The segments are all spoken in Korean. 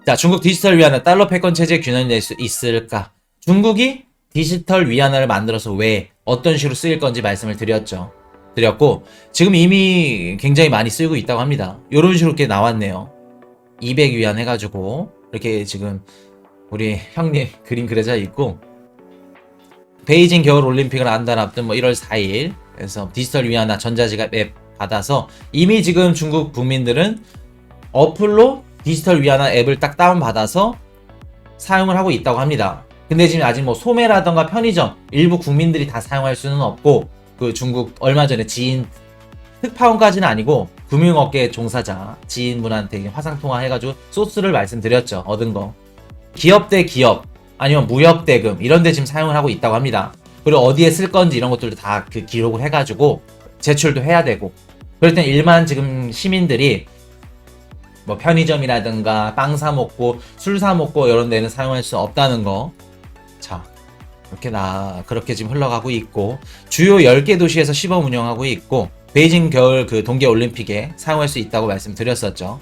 자, 중국 디지털 위안화 달러 패권 체제 균형이 될 수 있을까? 중국이 디지털 위안화를 만들어서 왜 어떤 식으로 쓰일 건지 말씀을 드렸고 지금 이미 굉장히 많이 쓰고 있다고 합니다. 이런 식으로 이렇게 나왔네요. 200위안 해가지고 이렇게 지금 우리 형님 그림 그려져 있고, 베이징 겨울 올림픽을 한 달 앞둔 1월 4일 그래서 디지털 위안화 전자지갑 앱 받아서 이미 지금 중국 국민들은 어플로 디지털 위안화 앱을 딱 다운받아서 사용을 하고 있다고 합니다. 근데 지금 아직 소매라던가 편의점 일부 국민들이 다 사용할 수는 없고, 그 중국 얼마 전에 지인 특파원까지는 아니고 금융업계 종사자 지인분한테 화상통화 해가지고 소스를 말씀드렸죠. 얻은 거 기업 대 기업 아니면 무역 대금 이런 데 지금 사용을 하고 있다고 합니다. 그리고 어디에 쓸 건지 이런 것들도 다 그 기록을 해가지고 제출도 해야 되고, 그럴 땐 일반 지금 시민들이 편의점이라든가 빵 사 먹고 술 사 먹고 이런 데는 사용할 수 없다는 거. 자, 그렇게 지금 흘러가고 있고, 주요 10개 도시에서 시범 운영하고 있고, 베이징 겨울 그 동계 올림픽에 사용할 수 있다고 말씀드렸었죠.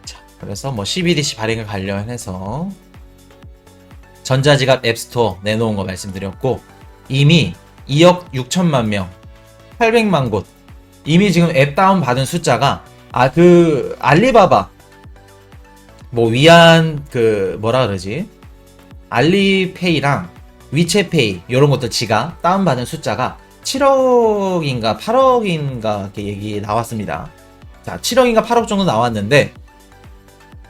자, 그래서 CBDC 발행을 관련해서 전자지갑 앱스토어 내놓은 거 말씀드렸고, 이미 2억 6천만 명, 800만 곳, 이미 지금 앱 다운 받은 숫자가 알리바바 위안 알리페이랑 위챗페이 이런 것들 지가 다운받은 숫자가 7억인가 8억인가 이렇게 얘기 나왔습니다. 자, 7억인가 8억 정도 나왔는데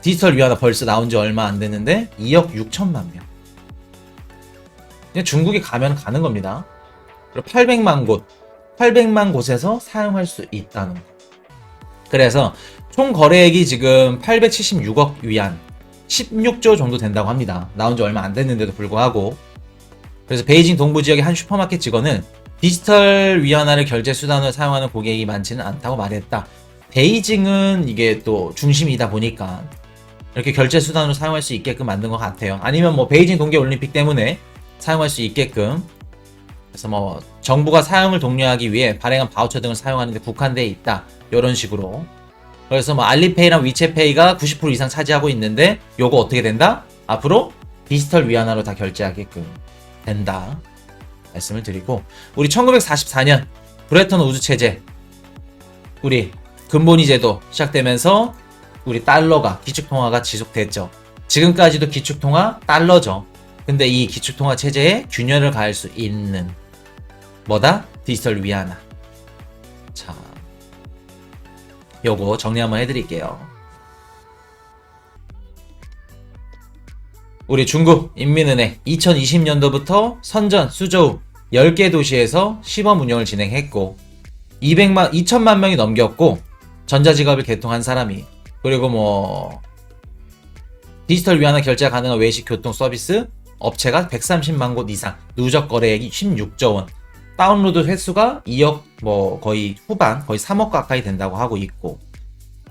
디지털 위안화 벌써 나온 지 얼마 안 됐는데 2억 6천만 명. 그냥 중국에 가면 가는 겁니다. 그리고 800만 곳에서 사용할 수 있다는 거. 그래서 총 거래액이 지금 876억 위안, 16조 정도 된다고 합니다. 나온 지 얼마 안 됐는데도 불구하고. 그래서 베이징 동부 지역의 한 슈퍼마켓 직원은 디지털 위안화를 결제 수단으로 사용하는 고객이 많지는 않다고 말했다. 베이징은 이게 또 중심이다 보니까 이렇게 결제 수단으로 사용할 수 있게끔 만든 것 같아요. 아니면 베이징 동계 올림픽 때문에 사용할 수 있게끔, 그래서 정부가 사용을 독려하기 위해 발행한 바우처 등을 사용하는 데 국한되어 있다. 이런 식으로. 그래서 알리페이랑 위챗페이가 90% 이상 차지하고 있는데 요거 어떻게 된다? 앞으로 디지털 위안화로 다 결제하게끔 된다 말씀을 드리고, 우리 1944년 브레턴 우드 체제, 우리 근본위 제도 시작되면서 우리 달러가 기축통화가 지속됐죠. 지금까지도 기축통화 달러죠. 근데 이 기축통화 체제에 균열을 가할 수 있는 디지털 위안화. 자, 요거 정리 한번 해드릴게요. 우리 중국 인민은행 2020년도부터 선전, 수저우 10개 도시에서 시범 운영을 진행했고 2천만 명이 넘겼고, 전자지갑을 개통한 사람이, 그리고 디지털 위안화 결제가 가능한 외식 교통 서비스 업체가 130만 곳 이상, 누적 거래액이 16조 원, 다운로드 횟수가 2억 거의 후반, 거의 3억 가까이 된다고 하고 있고,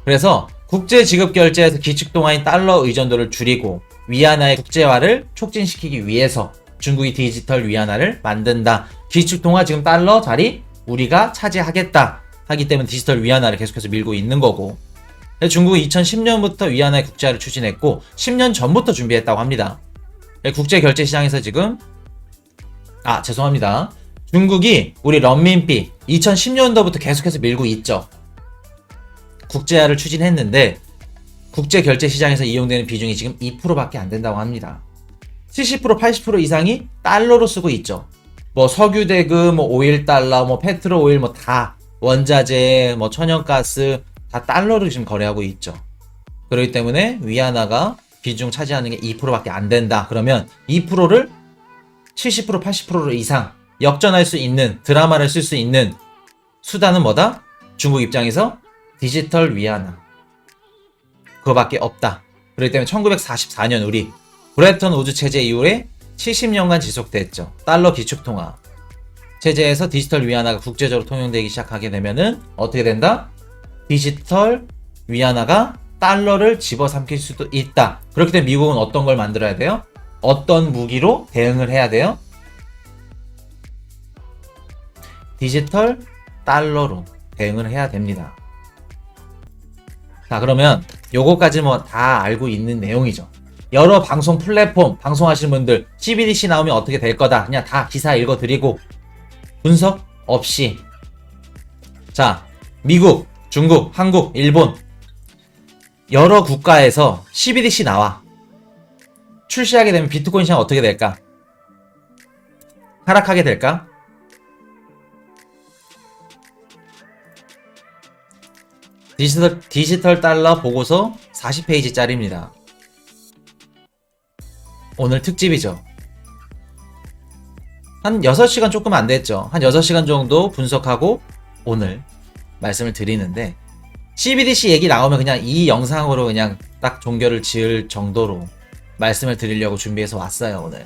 그래서 국제 지급 결제에서 기축통화인 달러 의존도를 줄이고 위안화의 국제화를 촉진시키기 위해서 중국이 디지털 위안화를 만든다. 기축통화 지금 달러 자리 우리가 차지하겠다 하기 때문에 디지털 위안화를 계속해서 밀고 있는 거고, 중국은 2010년부터 위안화의 국제화를 추진했고 10년 전부터 준비했다고 합니다. 국제 결제 시장에서 지금 죄송합니다. 중국이 우리 런민비 2010년도부터 계속해서 밀고 있죠. 국제화를 추진했는데 국제 결제 시장에서 이용되는 비중이 지금 2%밖에 안 된다고 합니다. 70% 80% 이상이 달러로 쓰고 있죠. 석유 대금, 오일 달러, 페트롤 오일 다, 원자재, 천연가스 다 달러로 지금 거래하고 있죠. 그렇기 때문에 위안화가 비중 차지하는 게 2%밖에 안 된다. 그러면 2%를 70% 80% 이상 역전할 수 있는, 드라마를 쓸 수 있는 수단은 중국 입장에서 디지털 위안화. 그거밖에 없다. 그렇기 때문에 1944년 우리 브레턴 우드 체제 이후에 70년간 지속됐죠. 달러 기축통화 체제에서 디지털 위안화가 국제적으로 통용되기 시작하게 되면은 어떻게 된다? 디지털 위안화가 달러를 집어삼킬 수도 있다. 그렇기 때문에 미국은 어떤 걸 만들어야 돼요? 어떤 무기로 대응을 해야 돼요? 디지털 달러로 대응을 해야 됩니다. 자, 그러면 요거까지 뭐 다 알고 있는 내용이죠. 여러 방송 플랫폼 방송하시는 분들 CBDC 나오면 어떻게 될 거다. 그냥 다 기사 읽어드리고 분석 없이. 자, 미국, 중국, 한국, 일본 여러 국가에서 CBDC 나와. 출시하게 되면 비트코인 시장 어떻게 될까? 하락하게 될까? 디지털 달러 보고서 40페이지짜리입니다. 오늘 특집이죠. 한 6시간 조금 안 됐죠. 한 6시간 정도 분석하고 오늘 말씀을 드리는데 CBDC 얘기 나오면 그냥 이 영상으로 그냥 딱 종결을 지을 정도로 말씀을 드리려고 준비해서 왔어요, 오늘.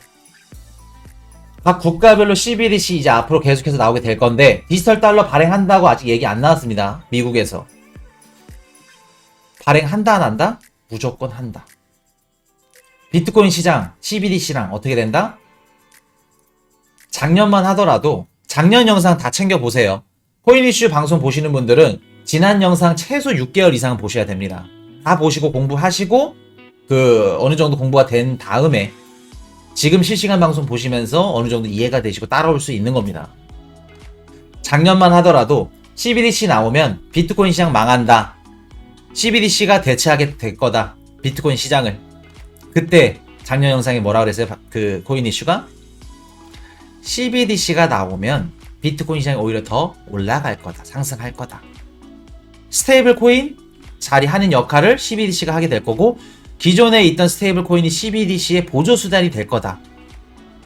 각 국가별로 CBDC 이제 앞으로 계속해서 나오게 될 건데 디지털 달러 발행한다고 아직 얘기 안 나왔습니다. 미국에서. 발행한다 안 한다? 무조건 한다. 비트코인 시장, CBDC랑 어떻게 된다? 작년만 하더라도 작년 영상 다 챙겨보세요. 코인 이슈 방송 보시는 분들은 지난 영상 최소 6개월 이상 보셔야 됩니다. 다 보시고 공부하시고 어느 정도 공부가 된 다음에 지금 실시간 방송 보시면서 어느 정도 이해가 되시고 따라올 수 있는 겁니다. 작년만 하더라도 CBDC 나오면 비트코인 시장 망한다. CBDC가 대체하게 될 거다. 비트코인 시장을. 그때 작년 영상에 뭐라 그랬어요? 그 코인 이슈가? CBDC가 나오면 비트코인 시장이 오히려 더 올라갈 거다. 상승할 거다. 스테이블 코인 자리하는 역할을 CBDC가 하게 될 거고 기존에 있던 스테이블 코인이 CBDC의 보조 수단이 될 거다.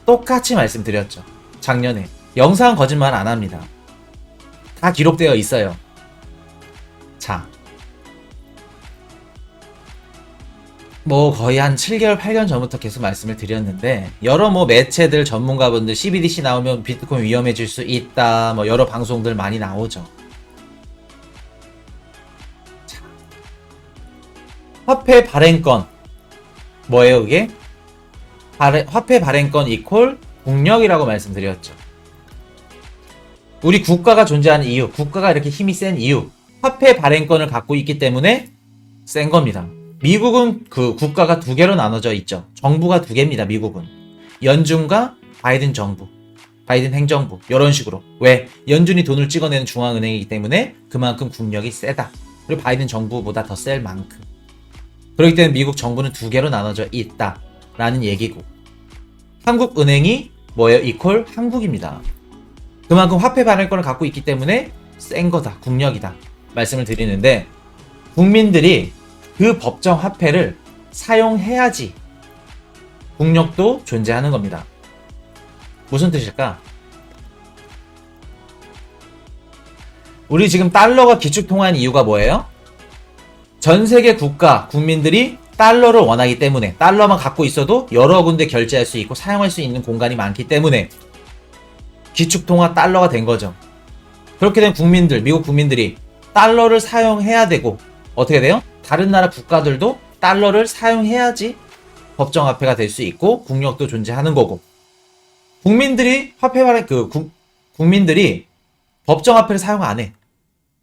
똑같이 말씀드렸죠. 작년에. 영상 거짓말 안 합니다. 다 기록되어 있어요. 자. 뭐 거의 한 7개월, 8년 전부터 계속 말씀을 드렸는데 여러 뭐 매체들 전문가분들 CBDC 나오면 비트코인 위험해질 수 있다. 뭐 여러 방송들 많이 나오죠. 자. 화폐 발행권 뭐예요 그게? 화폐 발행권 이퀄 국력이라고 말씀드렸죠. 우리 국가가 존재하는 이유, 국가가 이렇게 힘이 센 이유, 화폐 발행권을 갖고 있기 때문에 센 겁니다. 미국은 그 국가가 두 개로 나눠져 있죠. 정부가 두 개입니다. 미국은 연준과 바이든 정부, 바이든 행정부 이런 식으로. 왜? 연준이 돈을 찍어내는 중앙은행이기 때문에 그만큼 국력이 세다. 그리고 바이든 정부보다 더 셀 만큼. 그렇기 때문에 미국 정부는 두 개로 나눠져 있다라는 얘기고 한국은행이 뭐예요? 이퀄 한국입니다. 그만큼 화폐 발행권을 갖고 있기 때문에 센 거다. 국력이다. 말씀을 드리는데 국민들이 그 법정 화폐를 사용해야지 국력도 존재하는 겁니다. 무슨 뜻일까? 우리 지금 달러가 기축통화인 이유가 뭐예요? 전 세계 국가, 국민들이 달러를 원하기 때문에 달러만 갖고 있어도 여러 군데 결제할 수 있고 사용할 수 있는 공간이 많기 때문에 기축통화 달러가 된 거죠. 그렇게 된 국민들, 미국 국민들이 달러를 사용해야 되고 어떻게 돼요? 다른 나라 국가들도 달러를 사용해야지 법정화폐가 될 수 있고 국력도 존재하는 거고 국민들이 화폐 발행 국민들이 법정화폐를 사용 안 해.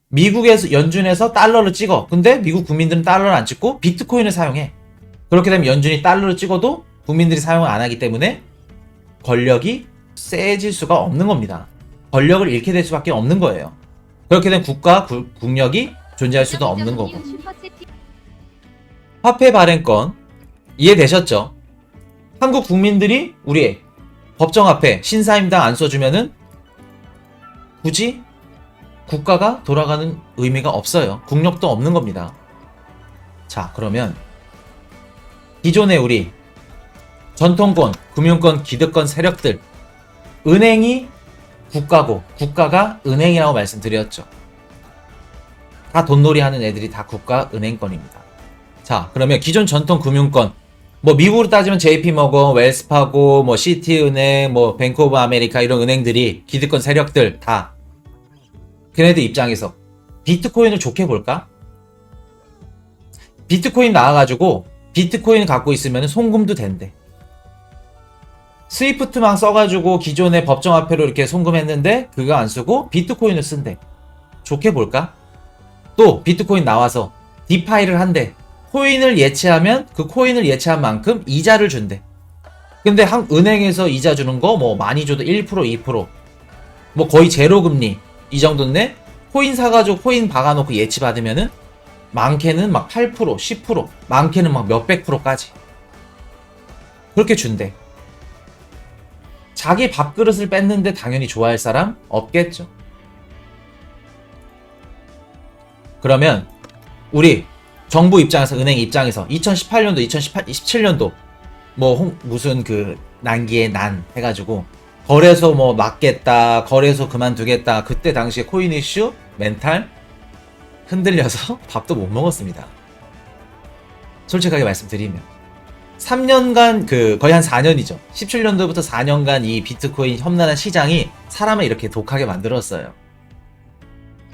미국에서 연준에서 달러를 찍어. 근데 미국 국민들은 달러를 안 찍고 비트코인을 사용해. 그렇게 되면 연준이 달러를 찍어도 국민들이 사용을 안 하기 때문에 권력이 세질 수가 없는 겁니다. 권력을 잃게 될 수밖에 없는 거예요. 그렇게 된 국가 국력이 존재할 수도 없는 거고. 화폐 발행권 이해되셨죠? 한국 국민들이 우리 법정화폐 신사임당 안 써주면은 굳이 국가가 돌아가는 의미가 없어요. 국력도 없는 겁니다. 자, 그러면 기존의 우리 전통권, 금융권, 기득권 세력들 은행이 국가고 국가가 은행이라고 말씀드렸죠. 다 돈놀이 하는 애들이 다 국가 은행권입니다. 자, 그러면 기존 전통 금융권 뭐 미국으로 따지면 JP모건, 웰스파고, 뭐 시티은행, 뭐 뱅크 오브 아메리카 이런 은행들이 기득권 세력들 다 걔네들 입장에서 비트코인을 좋게 볼까? 비트코인 나와가지고 비트코인 갖고 있으면 송금도 된대. 스위프트망 써가지고 기존의 법정화폐로 이렇게 송금했는데 그거 안 쓰고 비트코인을 쓴대. 좋게 볼까? 또 비트코인 나와서 디파이를 한대. 코인을 예치하면 그 코인을 예치한 만큼 이자를 준대. 근데 은행에서 이자 주는 거 뭐 많이 줘도 1%, 2%, 뭐 거의 제로 금리 이 정도인데 코인 사가지고 코인 박아놓고 예치 받으면은 많게는 막 8%, 10%, 많게는 막 몇백 프로까지 그렇게 준대. 자기 밥그릇을 뺐는데 당연히 좋아할 사람 없겠죠. 그러면 우리 정부 입장에서, 은행 입장에서 2018년도, 2017년도 뭐 무슨 그 난기에 난 해가지고 거래소 뭐 막겠다, 거래소 그만두겠다, 그때 당시에 코인 이슈 멘탈 흔들려서 밥도 못 먹었습니다. 솔직하게 말씀드리면 3년간 거의 한 4년이죠. 17년도부터 4년간 이 비트코인 험난한 시장이 사람을 이렇게 독하게 만들었어요.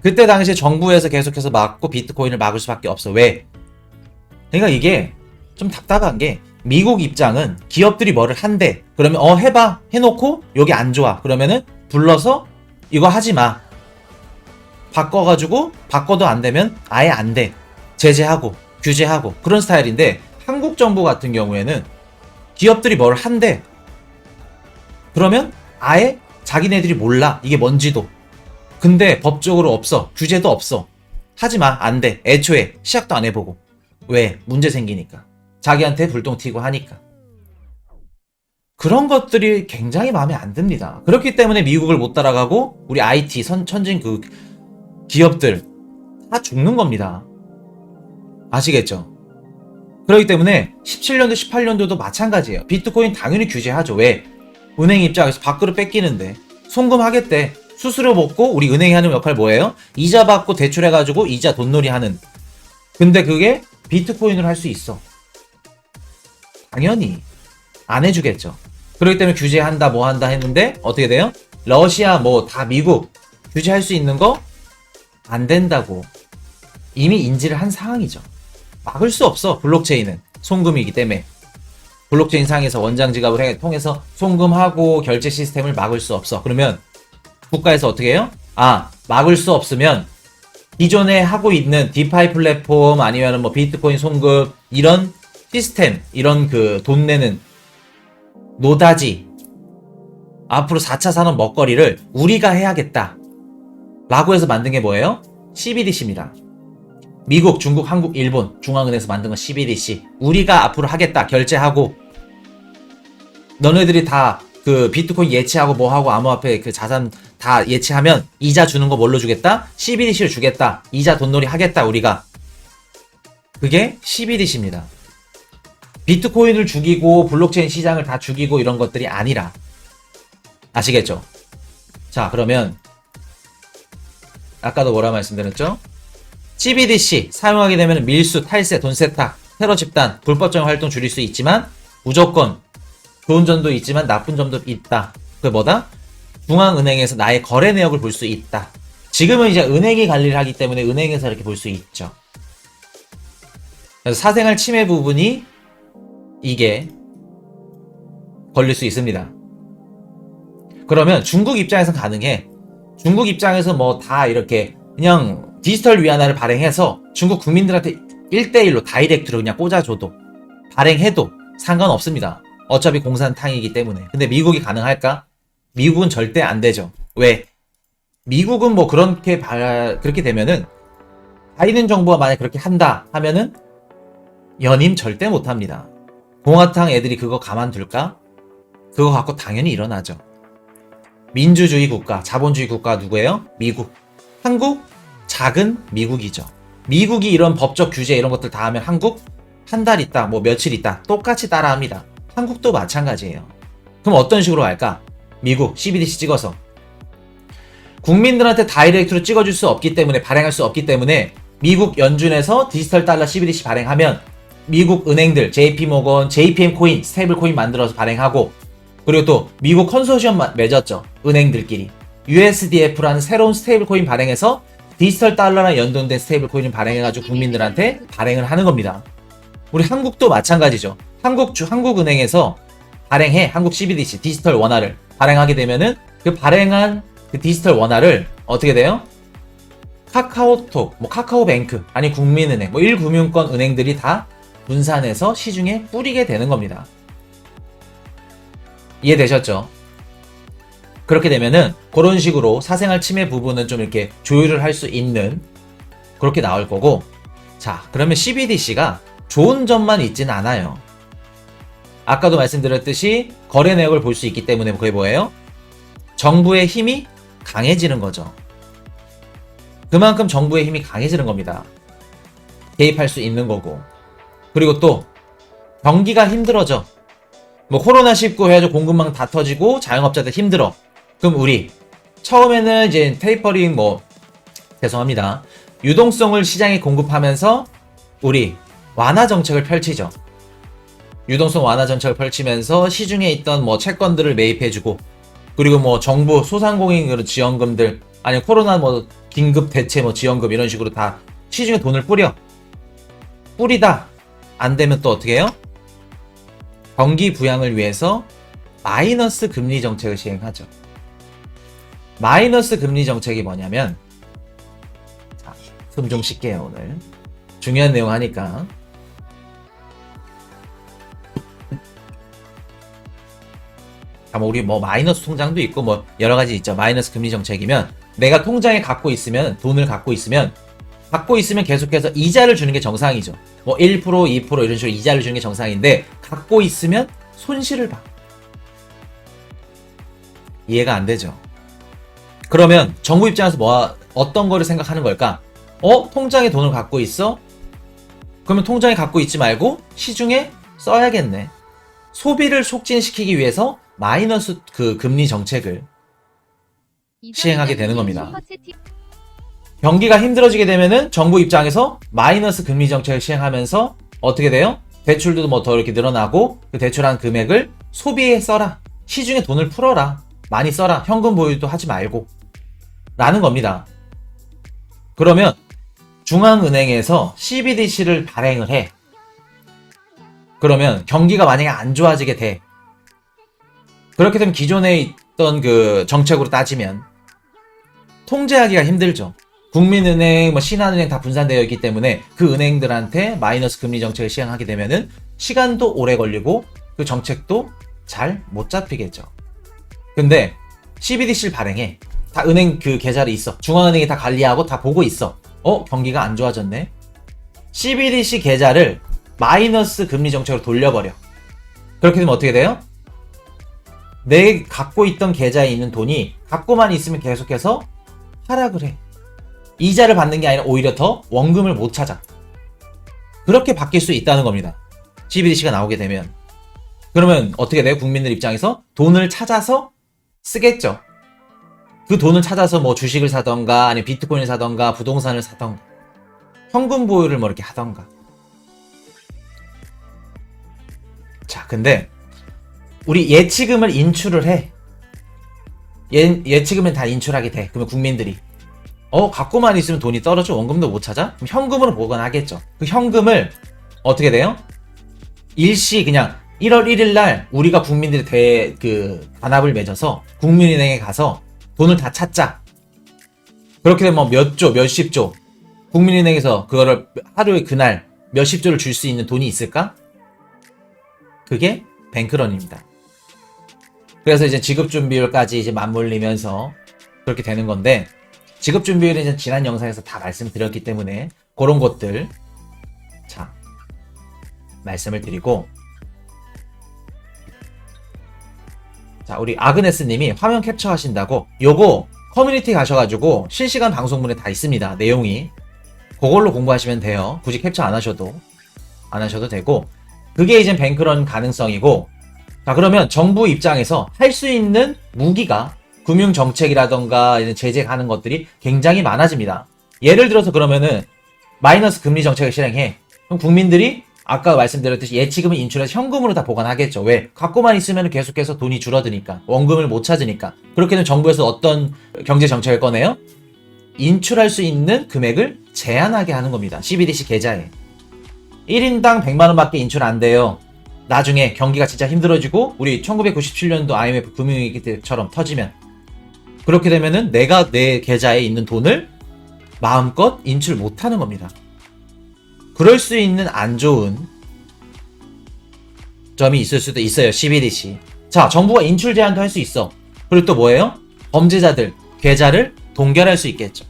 그때 당시에 정부에서 계속해서 막고 비트코인을 막을 수밖에 없어. 왜? 그러니까 이게 좀 답답한 게 미국 입장은 기업들이 뭐를 한대. 그러면 해봐. 해놓고 여기 안 좋아. 그러면은 불러서 이거 하지 마. 바꿔가지고 바꿔도 안 되면 아예 안 돼. 제재하고 규제하고 그런 스타일인데 한국 정부 같은 경우에는 기업들이 뭘 한대. 그러면 아예 자기네들이 몰라. 이게 뭔지도. 근데 법적으로 없어. 규제도 없어. 하지마. 안 돼. 애초에 시작도 안 해보고. 왜? 문제 생기니까. 자기한테 불똥 튀고 하니까. 그런 것들이 굉장히 마음에 안 듭니다. 그렇기 때문에 미국을 못 따라가고 우리 IT 천진 그 기업들 다 죽는 겁니다. 아시겠죠? 그렇기 때문에 17년도, 18년도도 마찬가지예요. 비트코인 당연히 규제하죠. 왜? 은행 입장에서 밥그릇 뺏기는데 송금하겠대. 수수료 먹고 우리 은행이 하는 역할 뭐예요? 이자 받고 대출해가지고 이자 돈놀이 하는. 근데 그게 비트코인으로 할 수 있어. 당연히 안 해주겠죠. 그렇기 때문에 규제한다 뭐 한다 했는데 어떻게 돼요? 러시아 뭐 다 미국 규제할 수 있는 거 안 된다고 이미 인지를 한 상황이죠. 막을 수 없어. 블록체인은 송금이기 때문에 블록체인 상에서 원장 지갑을 통해서 송금하고 결제 시스템을 막을 수 없어. 그러면 국가에서 어떻게 해요? 막을 수 없으면 기존에 하고 있는 디파이 플랫폼 아니면 뭐 비트코인 송금 이런 시스템, 이런 그 돈 내는 노다지 앞으로 4차 산업 먹거리를 우리가 해야겠다 라고 해서 만든 게 뭐예요? CBDC입니다. 미국, 중국, 한국, 일본 중앙은행에서 만든 건 CBDC. 우리가 앞으로 하겠다. 결제하고 너네들이 다 그 비트코인 예치하고 뭐하고 암호화폐 그 자산 다 예치하면 이자 주는 거 뭘로 주겠다? CBDC로 주겠다. 이자 돈놀이 하겠다 우리가. 그게 CBDC입니다. 비트코인을 죽이고 블록체인 시장을 다 죽이고 이런 것들이 아니라. 아시겠죠? 자, 그러면 아까도 뭐라 말씀드렸죠? CBDC 사용하게 되면 밀수, 탈세, 돈 세탁, 테러 집단, 불법적인 활동 줄일 수 있지만 무조건 좋은 점도 있지만 나쁜 점도 있다. 그게 뭐다? 중앙은행에서 나의 거래 내역을 볼 수 있다. 지금은 이제 은행이 관리를 하기 때문에 은행에서 이렇게 볼 수 있죠. 그래서 사생활 침해 부분이 이게 걸릴 수 있습니다. 그러면 중국 입장에서 가능해. 중국 입장에서 뭐 다 이렇게 그냥 디지털 위안화를 발행해서 중국 국민들한테 1대1로 다이렉트로 그냥 꽂아줘도 발행해도 상관없습니다. 어차피 공산탕이기 때문에. 근데 미국이 가능할까? 미국은 절대 안 되죠. 왜? 미국은 뭐 그렇게 되면은 바이든 정부가 만약 그렇게 한다 하면은 연임 절대 못 합니다. 공화당 애들이 그거 가만둘까? 그거 갖고 당연히 일어나죠. 민주주의 국가, 자본주의 국가가 누구예요? 미국. 한국? 작은 미국이죠. 미국이 이런 법적 규제 이런 것들 다 하면 한국? 한 달 있다, 뭐 며칠 있다 똑같이 따라합니다. 한국도 마찬가지예요. 그럼 어떤 식으로 할까? 미국 CBDC 찍어서 국민들한테 다이렉트로 찍어줄 수 없기 때문에 발행할 수 없기 때문에 미국 연준에서 디지털 달러 CBDC 발행하면 미국 은행들 JP모건, JPM 코인, 스테이블 코인 만들어서 발행하고 그리고 또 미국 컨소시엄 맺었죠. 은행들끼리 USDF라는 새로운 스테이블 코인 발행해서 디지털 달러랑 연동된 스테이블 코인을 발행해가지고 국민들한테 발행을 하는 겁니다. 우리 한국도 마찬가지죠. 한국은행에서 발행해. 한국 CBDC 디지털 원화를 발행하게 되면은 그 발행한 그 디지털 원화를 어떻게 돼요? 카카오톡, 뭐 카카오뱅크, 아니 국민은행, 뭐 1금융권 은행들이 다 분산해서 시중에 뿌리게 되는 겁니다. 이해되셨죠? 그렇게 되면은 그런 식으로 사생활 침해 부분은 좀 이렇게 조율을 할 수 있는 그렇게 나올 거고, 자, 그러면 CBDC가 좋은 점만 있진 않아요. 아까도 말씀드렸듯이 거래 내역을 볼 수 있기 때문에 그게 뭐예요? 정부의 힘이 강해지는 거죠. 그만큼 정부의 힘이 강해지는 겁니다. 개입할 수 있는 거고. 그리고 또 경기가 힘들어져. 뭐 코로나19 해가지고 공급망 다 터지고 자영업자들 힘들어. 그럼 우리 처음에는 이제 테이퍼링 죄송합니다. 유동성을 시장에 공급하면서 우리 완화 정책을 펼치죠. 유동성 완화 정책을 펼치면서 시중에 있던 채권들을 매입해주고, 그리고 정부 소상공인 지원금들, 아니 코로나 긴급 대체 지원금 이런 식으로 다 시중에 돈을 뿌리다 안 되면 또 어떻게 해요? 경기 부양을 위해서 마이너스 금리 정책을 시행하죠. 마이너스 금리 정책이 뭐냐면, 자, 숨 좀 쉴게요. 오늘 중요한 내용 하니까. 우리 마이너스 통장도 있고 여러 가지 있죠. 마이너스 금리 정책이면 내가 통장에 돈을 갖고 있으면 계속해서 이자를 주는 게 정상이죠. 1%, 2% 이런 식으로 이자를 주는 게 정상인데, 갖고 있으면 손실을 봐. 이해가 안 되죠. 그러면 정부 입장에서 어떤 거를 생각하는 걸까? 통장에 돈을 갖고 있어? 그러면 통장에 갖고 있지 말고 시중에 써야겠네. 소비를 촉진시키기 위해서 마이너스 금리 정책을 시행하게 되는 겁니다. 경기가 힘들어지게 되면은 정부 입장에서 마이너스 금리 정책을 시행하면서 어떻게 돼요? 대출도 더 이렇게 늘어나고, 그 대출한 금액을 소비에 써라. 시중에 돈을 풀어라. 많이 써라. 현금 보유도 하지 말고. 라는 겁니다. 그러면 중앙은행에서 CBDC를 발행을 해. 그러면 경기가 만약에 안 좋아지게 돼. 그렇게 되면 기존에 있던 정책으로 따지면 통제하기가 힘들죠. 국민은행, 신한은행 다 분산되어 있기 때문에 그 은행들한테 마이너스 금리 정책을 시행하게 되면은 시간도 오래 걸리고 그 정책도 잘 못 잡히겠죠. 근데 CBDC를 발행해. 다 은행 계좌를 있어. 중앙은행이 다 관리하고 다 보고 있어. 경기가 안 좋아졌네. CBDC 계좌를 마이너스 금리 정책으로 돌려버려. 그렇게 되면 어떻게 돼요? 내 갖고 있던 계좌에 있는 돈이 갖고만 있으면 계속해서 하락을 해. 이자를 받는 게 아니라 오히려 더 원금을 못 찾아. 그렇게 바뀔 수 있다는 겁니다. CBDC가 나오게 되면. 그러면 어떻게 돼요? 국민들 입장에서 돈을 찾아서 쓰겠죠. 그 돈을 찾아서 주식을 사던가, 아니면 비트코인을 사던가, 부동산을 사던가, 현금 보유를 이렇게 하던가. 자, 근데 우리 예치금을 인출을 해. 예치금을 다 인출하게 돼. 그러면 국민들이 갖고만 있으면 돈이 떨어져. 원금도 못 찾아? 그럼 현금으로 보관하겠죠. 그 현금을 어떻게 돼요? 일시 그냥 1월 1일 날 우리가 국민들이 단합을 맺어서 국민은행에 가서 돈을 다 찾자. 그렇게 되면 몇 조, 몇십 조. 국민은행에서 그거를 하루에 그날 몇십 조를 줄 수 있는 돈이 있을까? 그게 뱅크런입니다. 그래서 이제 지급준비율까지 이제 맞물리면서 그렇게 되는 건데, 지급준비율은 이제 지난 영상에서 다 말씀드렸기 때문에 그런 것들 자 말씀을 드리고, 자 우리 아그네스님이 화면 캡처 하신다고, 요거 커뮤니티 가셔가지고 실시간 방송문에 다 있습니다. 내용이. 그걸로 공부하시면 돼요. 굳이 캡처 안 하셔도 되고, 그게 이제 뱅크런 가능성이고. 자 그러면 정부 입장에서 할 수 있는 무기가 금융정책이라던가 제재 가는 것들이 굉장히 많아집니다. 예를 들어서 그러면은 마이너스 금리 정책을 실행해. 그럼 국민들이 아까 말씀드렸듯이 예치금을 인출해서 현금으로 다 보관하겠죠. 왜? 갖고만 있으면 계속해서 돈이 줄어드니까. 원금을 못 찾으니까. 그렇게 되면 정부에서 어떤 경제 정책을 꺼내요? 인출할 수 있는 금액을 제한하게 하는 겁니다. CBDC 계좌에. 1인당 100만원 밖에 인출 안 돼요. 나중에 경기가 진짜 힘들어지고 우리 1997년도 IMF 금융위기 때처럼 터지면, 그렇게 되면은 내가 내 계좌에 있는 돈을 마음껏 인출 못하는 겁니다. 그럴 수 있는 안 좋은 점이 있을 수도 있어요. CBDC. 자, 정부가 인출 제한도 할 수 있어. 그리고 또 뭐예요? 범죄자들 계좌를 동결할 수 있겠죠.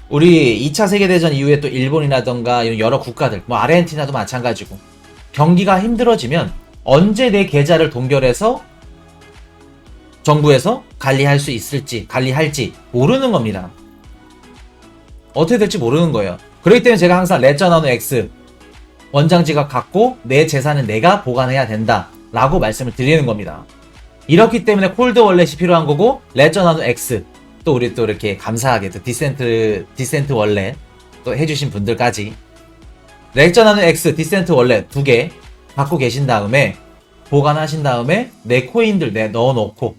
우리 2차 세계대전 이후에 또 일본이라던가 여러 국가들, 뭐 아르헨티나도 마찬가지고 경기가 힘들어지면 언제 내 계좌를 동결해서 정부에서 관리할 수 있을지, 관리할지 모르는 겁니다. 어떻게 될지 모르는 거예요. 그렇기 때문에 제가 항상 레저 나노 X 원장 지갑 갖고 내 재산은 내가 보관해야 된다 라고 말씀을 드리는 겁니다. 이렇기 때문에 콜드 월렛이 필요한 거고, 레저 나노 X 또 우리 또 이렇게 감사하게 또 디센트 월렛 또 해주신 분들까지 레저 나노 X, 디센트 월렛 2개 갖고 계신 다음에 보관하신 다음에 내 코인들 넣어놓고,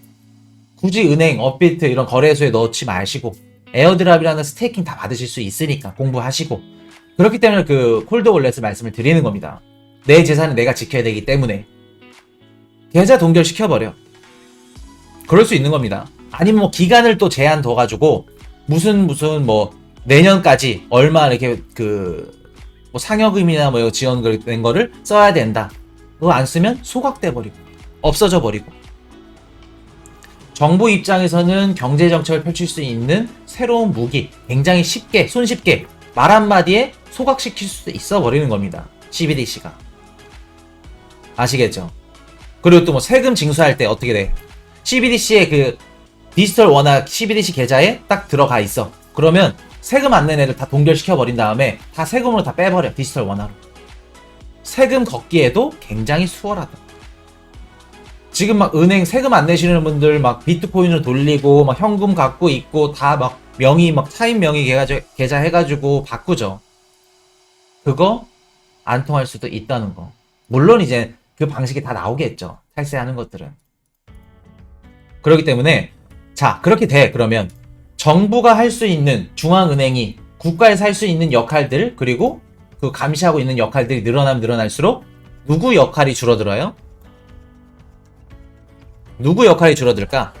굳이 은행, 업비트 이런 거래소에 넣지 마시고 에어드랍이라는 스테이킹 다 받으실 수 있으니까 공부하시고, 그렇기 때문에 그 콜드 월렛을 말씀을 드리는 겁니다. 내 재산은 내가 지켜야 되기 때문에 계좌 동결 시켜버려. 그럴 수 있는 겁니다. 아니면 뭐 기간을 또 제한 둬가지고 무슨 뭐 내년까지 얼마 이렇게 뭐 상여금이나 뭐 지원된 거를 써야 된다. 그거 안 쓰면 소각돼 버리고 없어져 버리고. 정부 입장에서는 경제 정책을 펼칠 수 있는 새로운 무기, 굉장히 쉽게 손쉽게 말 한마디에 소각시킬 수 있어 버리는 겁니다. CBDC가. 아시겠죠? 그리고 또 뭐 세금 징수할 때 어떻게 돼? CBDC의 그 디지털 원화 CBDC 계좌에 딱 들어가 있어. 그러면 세금 안 낸 애들 다 동결시켜 버린 다음에 다 세금으로 다 빼버려. 디지털 원화로. 세금 걷기에도 굉장히 수월하다. 지금 막 은행 세금 안 내시는 분들 막 비트코인을 돌리고 막 현금 갖고 있고 다 막 명의 막 타인 명의 계좌 해가지고 바꾸죠. 그거 안 통할 수도 있다는 거. 물론 이제 그 방식이 다 나오겠죠. 탈세하는 것들은. 그렇기 때문에 자, 그렇게 돼. 그러면 정부가 할 수 있는, 중앙은행이 국가에서 할 수 있는 역할들, 그리고 그 감시하고 있는 역할들이 늘어나면 늘어날수록 누구 역할이 줄어들어요? 누구 역할이 줄어들까?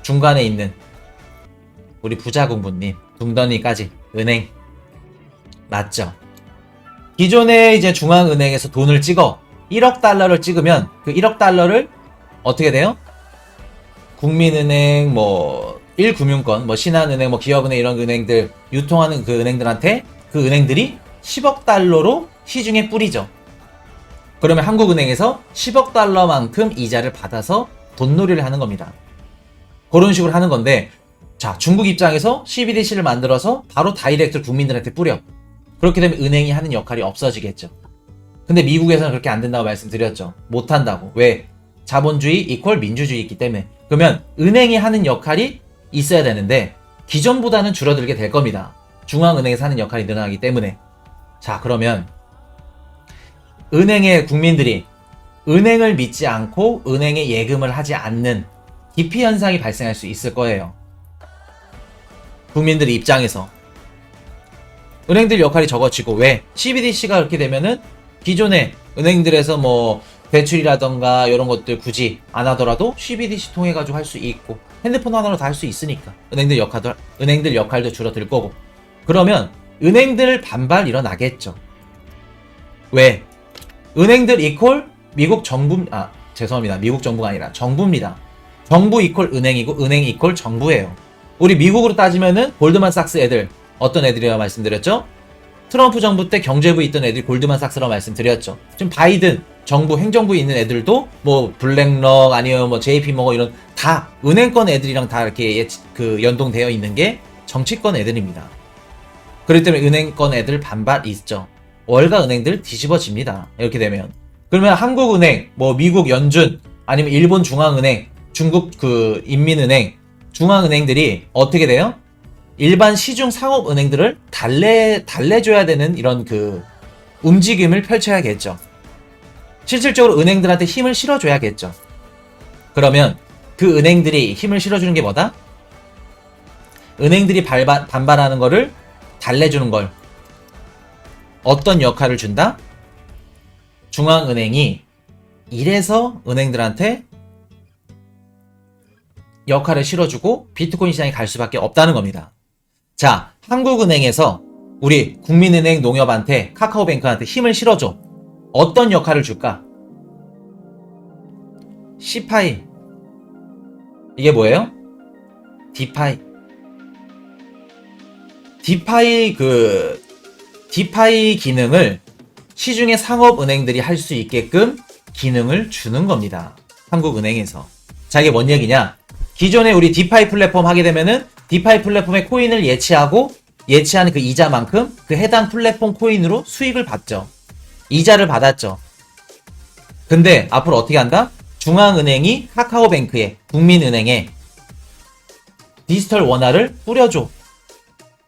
중간에 있는 우리 부자공부님, 둥더니까지 은행. 맞죠? 기존에 이제 중앙은행에서 돈을 찍어 1억 달러를 찍으면 그 1억 달러를 어떻게 돼요? 국민은행, 뭐 1금융권, 뭐 신한은행, 뭐 기업은행 이런 은행들 유통하는 그 은행들한테 그 은행들이 10억 달러로 시중에 뿌리죠. 그러면 한국은행에서 10억 달러만큼 이자를 받아서 돈놀이를 하는 겁니다. 그런 식으로 하는 건데, 자, 중국 입장에서 CBDC를 만들어서 바로 다이렉트 국민들한테 뿌려. 그렇게 되면 은행이 하는 역할이 없어지겠죠. 근데 미국에서는 그렇게 안 된다고 말씀드렸죠. 못 한다고. 왜? 자본주의 이퀄 민주주의 있기 때문에. 그러면 은행이 하는 역할이 있어야 되는데 기존보다는 줄어들게 될 겁니다. 중앙은행에서 하는 역할이 늘어나기 때문에. 자, 그러면 은행의 국민들이 은행을 믿지 않고 은행에 예금을 하지 않는 기피 현상이 발생할 수 있을 거예요. 국민들 입장에서 은행들 역할이 적어지고, 왜? CBDC가 그렇게 되면은 기존의 은행들에서 뭐 대출이라던가 이런 것들 굳이 안 하더라도 CBDC 통해 가지고 할 수 있고, 핸드폰 하나로 다 할 수 있으니까 은행들 역할도 줄어들 거고. 그러면 은행들 반발 일어나겠죠. 왜? 은행들 이퀄 미국 정부, 죄송합니다. 미국 정부가 아니라 정부입니다. 정부 이퀄 은행이고 은행 이퀄 정부예요. 우리 미국으로 따지면은 골드만삭스 애들, 어떤 애들이라고 말씀드렸죠? 트럼프 정부 때 경제부에 있던 애들이 골드만삭스라고 말씀드렸죠. 지금 바이든 정부 행정부에 있는 애들도 뭐 블랙록 아니면 뭐 JP모건 이런 다 은행권 애들이랑 다 이렇게 연동되어 있는 게 정치권 애들입니다. 그렇기 때문에 은행권 애들 반발 있죠. 월가 은행들 뒤집어집니다. 이렇게 되면. 그러면 한국은행, 뭐 미국 연준, 아니면 일본 중앙은행, 중국 그 인민은행, 중앙은행들이 어떻게 돼요? 일반 시중 상업은행들을 달래줘야 되는 이런 그 움직임을 펼쳐야겠죠. 실질적으로 은행들한테 힘을 실어줘야겠죠. 그러면 그 은행들이 힘을 실어주는 게 뭐다? 은행들이 반발하는 거를 달래주는 걸. 어떤 역할을 준다? 중앙은행이 이래서 은행들한테 역할을 실어주고 비트코인 시장에 갈 수밖에 없다는 겁니다. 자, 한국은행에서 우리 국민은행 농협한테 카카오뱅크한테 힘을 실어줘. 어떤 역할을 줄까? C파이. 이게 뭐예요? 디파이. 디파이 기능을 시중의 상업은행들이 할 수 있게끔 기능을 주는 겁니다. 한국은행에서. 자, 이게 뭔 얘기냐? 기존에 우리 디파이 플랫폼 하게 되면은 디파이 플랫폼에 코인을 예치한 그 이자만큼 그 해당 플랫폼 코인으로 수익을 받죠. 이자를 받았죠. 근데 앞으로 어떻게 한다? 중앙은행이 카카오뱅크에, 국민은행에 디지털 원화를 뿌려줘.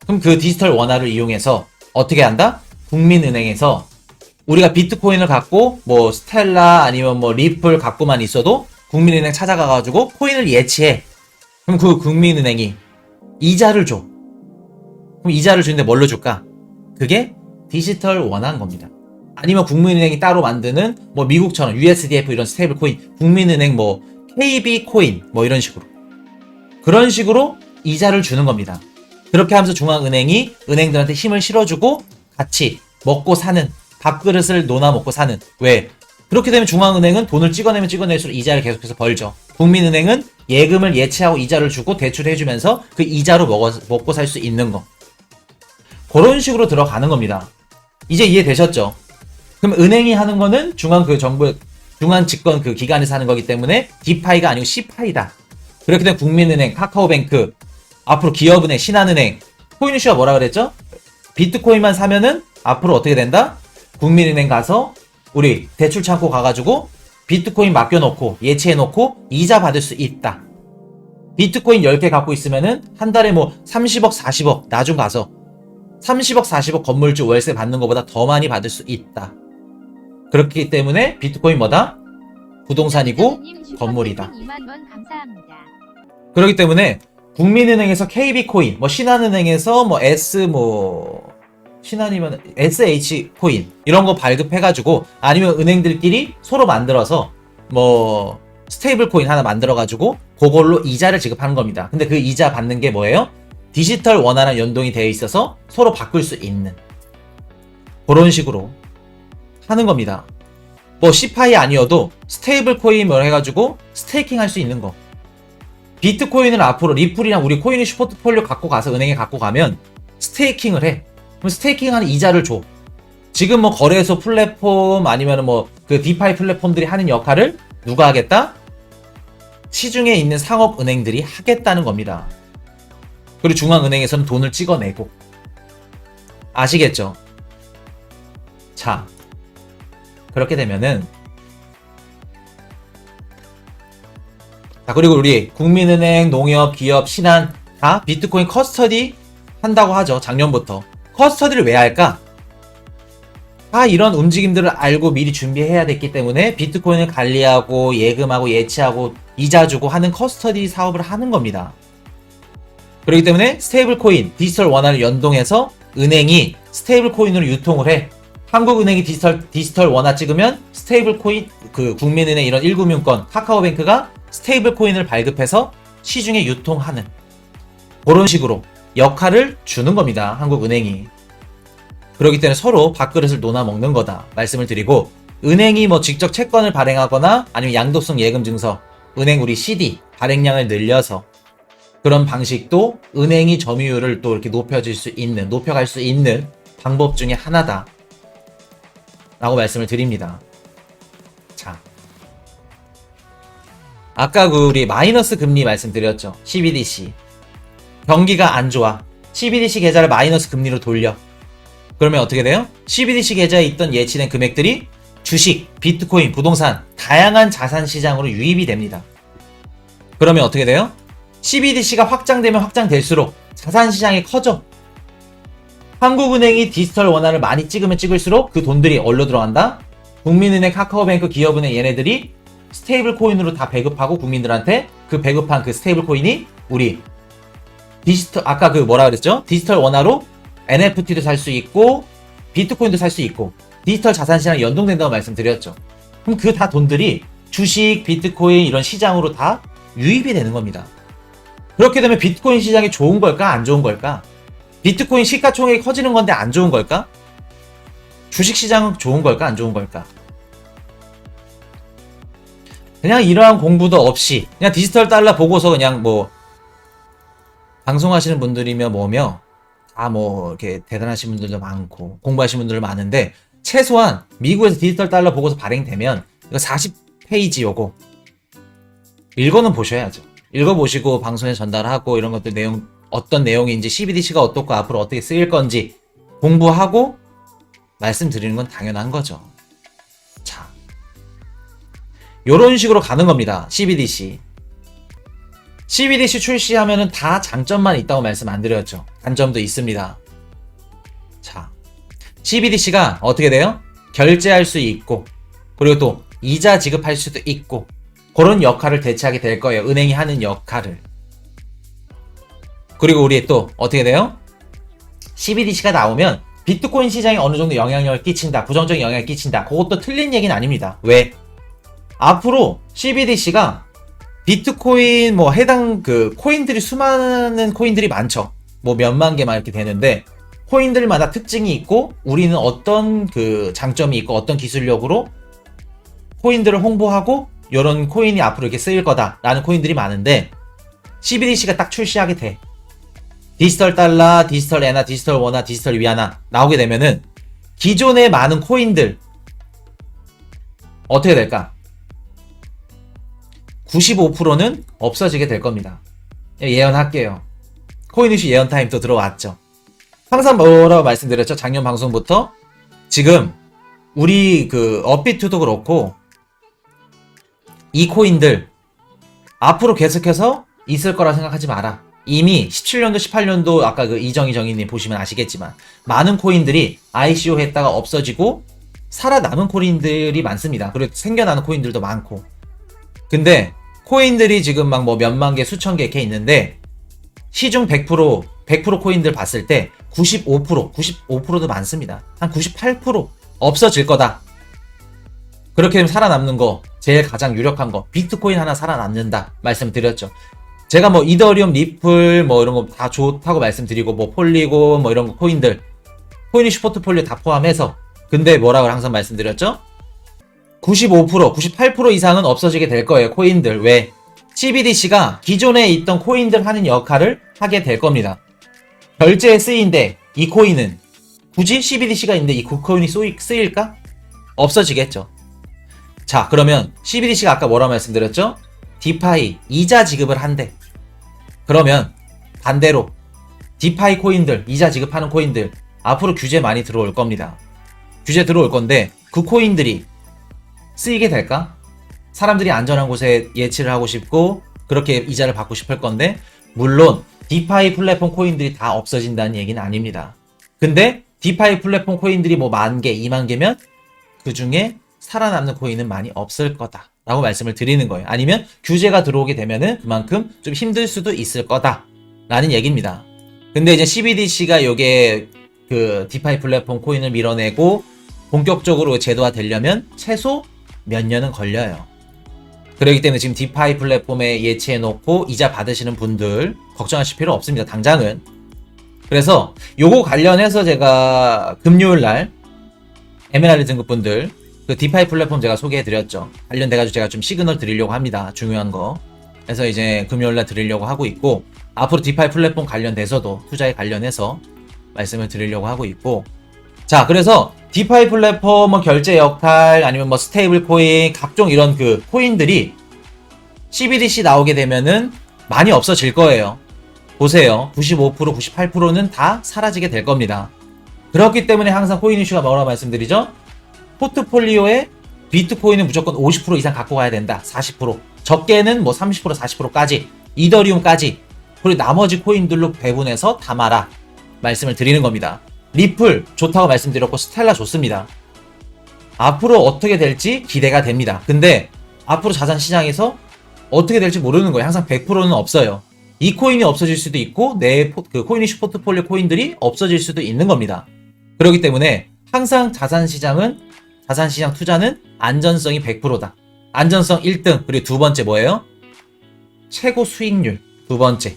그럼 그 디지털 원화를 이용해서 어떻게 한다? 국민은행에서 우리가 비트코인을 갖고 뭐 스텔라 아니면 뭐 리플 갖고만 있어도 국민은행 찾아가가지고 코인을 예치해. 그럼 그 국민은행이 이자를 줘. 그럼 이자를 주는데 뭘로 줄까? 그게 디지털 원화인 겁니다. 아니면 국민은행이 따로 만드는 뭐 미국처럼 USDF 이런 스테이블 코인, 국민은행 뭐 KB 코인 뭐 이런 식으로. 그런 식으로 이자를 주는 겁니다. 그렇게 하면서 중앙은행이 은행들한테 힘을 실어주고 같이 먹고 사는, 밥그릇을 놓아 먹고 사는. 왜? 그렇게 되면 중앙은행은 돈을 찍어내면 찍어낼수록 이자를 계속해서 벌죠. 국민은행은 예금을 예치하고 이자를 주고 대출해주면서 그 이자로 먹고 살 수 있는 거. 그런 식으로 들어가는 겁니다. 이제 이해되셨죠? 그럼 은행이 하는 거는 중앙 집권 그 기관에서 하는 거기 때문에 디파이가 아니고 C파이다. 그렇게 되면 국민은행, 카카오뱅크, 앞으로 기업은행, 신한은행, 코인이슈가 뭐라 그랬죠? 비트코인만 사면은 앞으로 어떻게 된다? 국민은행 가서 우리 대출 창고 가가지고 비트코인 맡겨놓고 예치해놓고 이자 받을 수 있다. 비트코인 10개 갖고 있으면은 한 달에 뭐 30억, 40억 나중 가서 30억, 40억 건물주 월세 받는 것보다 더 많이 받을 수 있다. 그렇기 때문에 비트코인 뭐다? 부동산이고 건물이다. 그렇기 때문에 국민은행에서 KB코인, 뭐 신한은행에서 뭐 신한이면 SH코인 이런 거 발급해가지고 아니면 은행들끼리 서로 만들어서 뭐 스테이블코인 하나 만들어가지고 그걸로 이자를 지급하는 겁니다. 근데 그 이자 받는 게 뭐예요? 디지털 원화랑 연동이 되어 있어서 서로 바꿀 수 있는 그런 식으로 하는 겁니다. 뭐 C파이 아니어도 스테이블 코인 뭐 해가지고 스테이킹 할 수 있는 거. 비트코인을 앞으로 리플이랑 우리 코인이슈 포트폴리오 갖고 가서 은행에 갖고 가면 스테이킹을 해. 그럼 스테이킹하는 이자를 줘. 지금 뭐 거래소 플랫폼 아니면 뭐 그 디파이 플랫폼들이 하는 역할을 누가 하겠다? 시중에 있는 상업은행들이 하겠다는 겁니다. 그리고 중앙은행에서는 돈을 찍어내고. 아시겠죠? 자, 그렇게 되면은 자, 그리고 우리 국민은행, 농협, 기업, 신한 다 비트코인 커스터디 한다고 하죠. 작년부터. 커스터디를 왜 할까? 다 이런 움직임들을 알고 미리 준비해야 됐기 때문에 비트코인을 관리하고 예금하고 예치하고 이자 주고 하는 커스터디 사업을 하는 겁니다. 그렇기 때문에 스테이블 코인, 디지털 원화를 연동해서 은행이 스테이블 코인으로 유통을 해. 한국은행이 디지털 원화 찍으면 스테이블 코인, 그 국민은행 이런 1금융권, 카카오뱅크가 스테이블 코인을 발급해서 시중에 유통하는 그런 식으로 역할을 주는 겁니다. 한국은행이. 그렇기 때문에 서로 밥그릇을 놓아 먹는 거다 말씀을 드리고, 은행이 뭐 직접 채권을 발행하거나 아니면 양도성 예금 증서, 은행 우리 CD 발행량을 늘려서 그런 방식도 은행이 점유율을 또 이렇게 높여갈 수 있는 방법 중에 하나다 라고 말씀을 드립니다. 자, 아까 그 우리 마이너스 금리 말씀드렸죠. CBDC. 경기가 안 좋아. CBDC 계좌를 마이너스 금리로 돌려. 그러면 어떻게 돼요? CBDC 계좌에 있던 예치된 금액들이 주식, 비트코인, 부동산, 다양한 자산 시장으로 유입이 됩니다. 그러면 어떻게 돼요? CBDC가 확장되면 확장될수록 자산 시장이 커져. 한국은행이 디지털 원화를 많이 찍으면 찍을수록 그 돈들이 어디로 들어간다? 국민은행, 카카오뱅크, 기업은행 얘네들이 스테이블 코인으로 다 배급하고 국민들한테 그 배급한 그 스테이블 코인이 우리 디지털, 아까 그 뭐라 그랬죠? 디지털 원화로 NFT도 살 수 있고 비트코인도 살 수 있고 디지털 자산 시장에 연동된다고 말씀드렸죠. 그럼 그 다 돈들이 주식, 비트코인 이런 시장으로 다 유입이 되는 겁니다. 그렇게 되면 비트코인 시장이 좋은 걸까? 안 좋은 걸까? 비트코인 시가총액이 커지는 건데 안 좋은 걸까? 주식시장은 좋은 걸까? 안 좋은 걸까? 그냥 이러한 공부도 없이 그냥 디지털 달러 보고서 그냥 뭐 방송하시는 분들이며 뭐며 다 뭐 이렇게 대단하신 분들도 많고 공부하신 분들도 많은데 최소한 미국에서 디지털 달러 보고서 발행되면 이거 40페이지 요거 읽어는 보셔야죠. 읽어보시고 방송에 전달하고 이런 것들 내용 어떤 내용인지 CBDC가 어떻고 앞으로 어떻게 쓰일 건지 공부하고 말씀드리는 건 당연한 거죠. 자, 요런 식으로 가는 겁니다. CBDC 출시하면은 다 장점만 있다고 말씀 안 드렸죠. 단점도 있습니다. 자, CBDC가 어떻게 돼요? 결제할 수 있고 그리고 또 이자 지급할 수도 있고 그런 역할을 대체하게 될 거예요. 은행이 하는 역할을. 그리고 우리 또 어떻게 돼요? CBDC가 나오면 비트코인 시장에 어느 정도 영향력을 끼친다. 부정적인 영향을 끼친다. 그것도 틀린 얘기는 아닙니다. 왜? 앞으로 CBDC가 비트코인 뭐 해당 그 코인들이 수많은 코인들이 많죠. 뭐 몇만 개만 이렇게 되는데 코인들마다 특징이 있고 우리는 어떤 그 장점이 있고 어떤 기술력으로 코인들을 홍보하고 이런 코인이 앞으로 이렇게 쓰일 거다라는 코인들이 많은데 CBDC가 딱 출시하게 돼. 디지털 달러, 디지털 엔화, 디지털 원화, 디지털 위안화 나오게 되면은 기존의 많은 코인들 어떻게 될까? 95%는 없어지게 될 겁니다. 예언할게요. 코인이슈 예언 타임 또 들어왔죠. 항상 뭐라고 말씀드렸죠? 작년 방송부터 지금 우리 그 업비트도 그렇고 이 코인들 앞으로 계속해서 있을 거라 생각하지 마라. 이미 17년도, 18년도 아까 그 이정희 정의님 보시면 아시겠지만 많은 코인들이 ICO 했다가 없어지고 살아남은 코인들이 많습니다. 그리고 생겨나는 코인들도 많고. 근데 코인들이 지금 막 뭐 몇만 개, 수천 개 이렇게 있는데 시중 100% 코인들 봤을 때 95%도 많습니다. 한 98% 없어질 거다. 그렇게 되면 살아남는 거 제일 가장 유력한 거 비트코인 하나 살아남는다 말씀드렸죠. 제가 뭐 이더리움, 리플 뭐 이런 거 다 좋다고 말씀드리고 뭐 폴리곤 뭐 이런 거 코인들 코인이슈 포트폴리오 다 포함해서 근데 뭐라고 항상 말씀드렸죠? 95%, 98% 이상은 없어지게 될 거예요. 코인들. 왜? CBDC가 기존에 있던 코인들 하는 역할을 하게 될 겁니다. 결제에 쓰인데 이 코인은 굳이 CBDC가 있는데 이 코인이 쓰일까? 없어지겠죠. 자, 그러면 CBDC가 아까 뭐라고 말씀드렸죠? 디파이 이자 지급을 한대. 그러면 반대로 디파이 코인들, 이자 지급하는 코인들 앞으로 규제 많이 들어올 겁니다. 규제 들어올 건데 그 코인들이 쓰이게 될까? 사람들이 안전한 곳에 예치를 하고 싶고 그렇게 이자를 받고 싶을 건데 물론 디파이 플랫폼 코인들이 다 없어진다는 얘기는 아닙니다. 근데 디파이 플랫폼 코인들이 뭐 10,000개, 20,000개면 그 중에 살아남는 코인은 많이 없을 거다 라고 말씀을 드리는 거예요. 아니면 규제가 들어오게 되면은 그만큼 좀 힘들 수도 있을 거다 라는 얘기입니다. 근데 이제 CBDC가 요게 그 디파이 플랫폼 코인을 밀어내고 본격적으로 제도화 되려면 최소 몇 년은 걸려요. 그렇기 때문에 지금 디파이 플랫폼에 예치해 놓고 이자 받으시는 분들 걱정하실 필요 없습니다. 당장은. 그래서 요거 관련해서 제가 금요일날 에메랄드 등급분들 그 디파이 플랫폼 제가 소개해 드렸죠. 관련돼가지고 제가 좀 시그널 드리려고 합니다. 중요한 거. 그래서 이제 금요일날 드리려고 하고 있고 앞으로 디파이 플랫폼 관련돼서도 투자에 관련해서 말씀을 드리려고 하고 있고 자, 그래서 디파이 플랫폼 뭐 결제 역할 아니면 뭐 스테이블 코인 각종 이런 그 코인들이 CBDC 나오게 되면은 많이 없어질 거예요. 보세요. 95%, 98%는 다 사라지게 될 겁니다. 그렇기 때문에 항상 코인 이슈가 뭐라고 말씀드리죠? 포트폴리오에 비트코인은 무조건 50% 이상 갖고 가야 된다. 40%. 적게는 뭐 30%, 40%까지. 이더리움까지. 그리고 나머지 코인들로 배분해서 담아라. 말씀을 드리는 겁니다. 리플 좋다고 말씀드렸고 스텔라 좋습니다. 앞으로 어떻게 될지 기대가 됩니다. 근데 앞으로 자산시장에서 어떻게 될지 모르는 거예요. 항상 100%는 없어요. 이 코인이 없어질 수도 있고 내 그 코인이슈 포트폴리오 코인들이 없어질 수도 있는 겁니다. 그렇기 때문에 항상 자산시장 투자는 안전성이 100%다. 안전성 1등. 그리고 두 번째 뭐예요? 최고 수익률. 두 번째.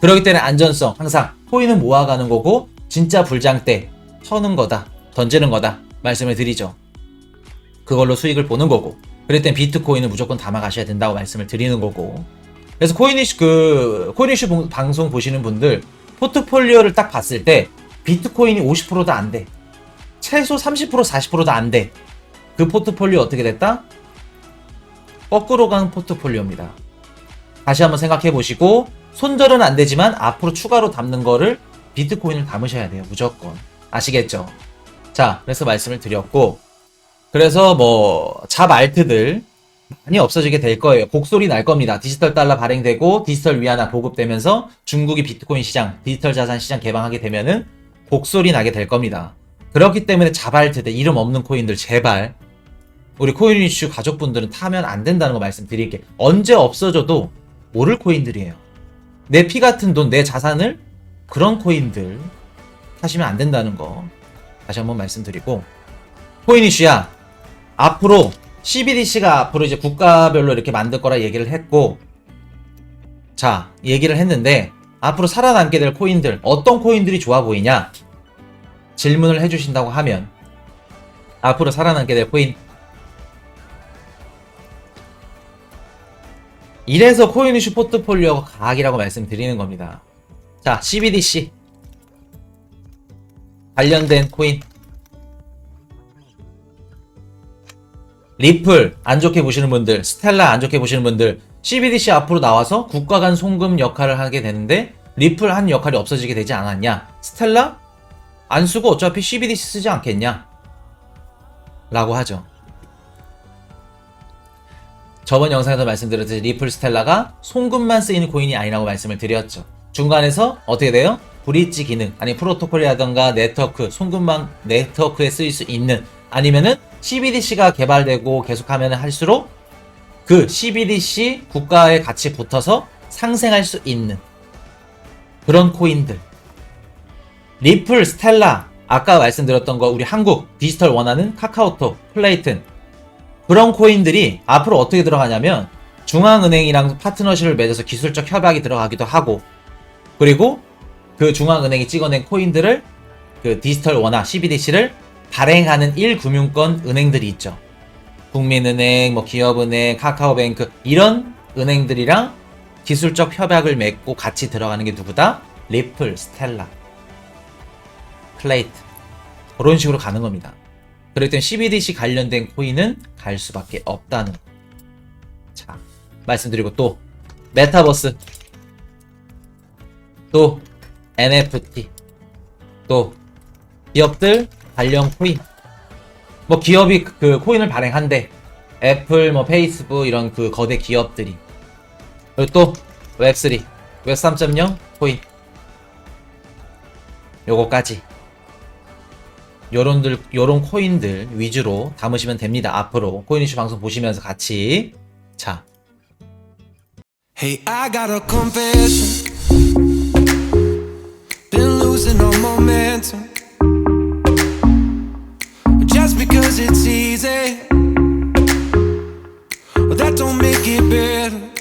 그렇기 때문에 안전성 항상 코인은 모아가는 거고 진짜 불장 때 터는 거다, 던지는 거다 말씀을 드리죠. 그걸로 수익을 보는 거고, 그럴 땐 비트코인은 무조건 담아 가셔야 된다고 말씀을 드리는 거고. 그래서 코인이슈 방송 보시는 분들 포트폴리오를 딱 봤을 때 비트코인이 50%도 안 돼, 최소 30% 40%도 안 돼. 그 포트폴리오 어떻게 됐다? 거꾸로 간 포트폴리오입니다. 다시 한번 생각해 보시고, 손절은 안 되지만 앞으로 추가로 담는 거를 비트코인을 담으셔야 돼요. 무조건. 아시겠죠? 자, 그래서 말씀을 드렸고, 그래서 뭐 잡 알트들 많이 없어지게 될 거예요. 곡소리 날 겁니다. 디지털 달러 발행되고 디지털 위안화 보급되면서 중국이 비트코인 시장, 디지털 자산 시장 개방하게 되면은 곡소리 나게 될 겁니다. 그렇기 때문에 잡 알트들, 이름 없는 코인들 제발 우리 코인 이슈 가족분들은 타면 안 된다는 거 말씀드릴게요. 언제 없어져도 모를 코인들이에요. 내 피 같은 돈, 내 자산을 그런 코인들 타시면 안 된다는 거 다시 한번 말씀드리고, 코인 이슈야 앞으로 CBDC가 앞으로 이제 국가별로 이렇게 만들 거라 얘기를 했고, 자, 얘기를 했는데 앞으로 살아남게 될 코인들, 어떤 코인들이 좋아 보이냐 질문을 해주신다고 하면, 앞으로 살아남게 될 코인, 이래서 코인 이슈 포트폴리오가 과학이라고 말씀드리는 겁니다. 자, CBDC 관련된 코인, 리플 안 좋게 보시는 분들, 스텔라 안 좋게 보시는 분들, CBDC 앞으로 나와서 국가 간 송금 역할을 하게 되는데 리플 한 역할이 없어지게 되지 않았냐? 스텔라 안 쓰고 어차피 CBDC 쓰지 않겠냐? 라고 하죠. 저번 영상에서 말씀드렸듯이 리플, 스텔라가 송금만 쓰이는 코인이 아니라고 말씀을 드렸죠. 중간에서 어떻게 돼요? 브릿지 기능, 아니 프로토콜이라던가 네트워크, 송금망 네트워크에 쓰일 수 있는, 아니면은 CBDC가 개발되고 계속하면 할수록 그 CBDC 국가에 같이 붙어서 상생할 수 있는 그런 코인들. 리플, 스텔라, 아까 말씀드렸던 거 우리 한국 디지털 원화는 카카오톡, 플레이튼, 그런 코인들이 앞으로 어떻게 들어가냐면 중앙은행이랑 파트너십을 맺어서 기술적 협약이 들어가기도 하고, 그리고 그 중앙은행이 찍어낸 코인들을 그 디지털 원화 CBDC를 발행하는 1금융권 은행들이 있죠. 국민은행, 뭐 기업은행, 카카오뱅크, 이런 은행들이랑 기술적 협약을 맺고 같이 들어가는 게 누구다? 리플, 스텔라, 플레이트, 그런 식으로 가는 겁니다. 그럴 땐 CBDC 관련된 코인은 갈 수밖에 없다는 거. 자, 말씀드리고, 또 메타버스, 또 NFT, 또 기업들 관련 코인, 뭐 기업이 그 코인을 발행한대. 애플, 뭐 페이스북, 이런 그 거대 기업들이. 그리고 또 웹3, 웹 3.0 코인, 요거까지 요런 코인들 위주로 담으시면 됩니다. 앞으로 코인 이슈 방송 보시면서 같이. 자, Hey, I got a confession.